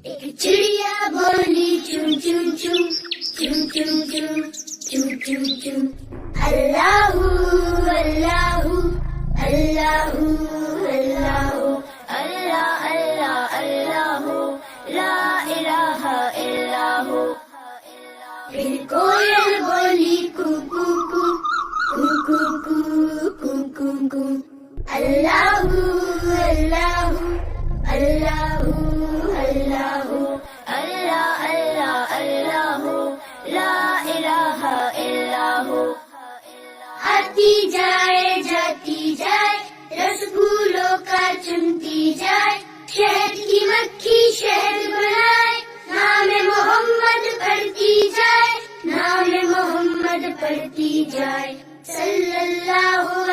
ایک چڑیا بولی چون چون چون چون چون چون چون چون چون اللہ اللہ اللہ اللہ اللہ اللہ اللہ لا الہ الا ہو. پھر کوئل بولی کو کو کو کو کو کو کو کو اللہ اللہ اللہ اللہ اللہ اللہ اللہ لا الہ الا ہو. آتی جائے جاتی جائے رس پھولوں کا چنتی جائے شہد کی مکھی شہد بنائے نام محمد پڑھتی جائے نام محمد پڑھتی جائے صلی اللہ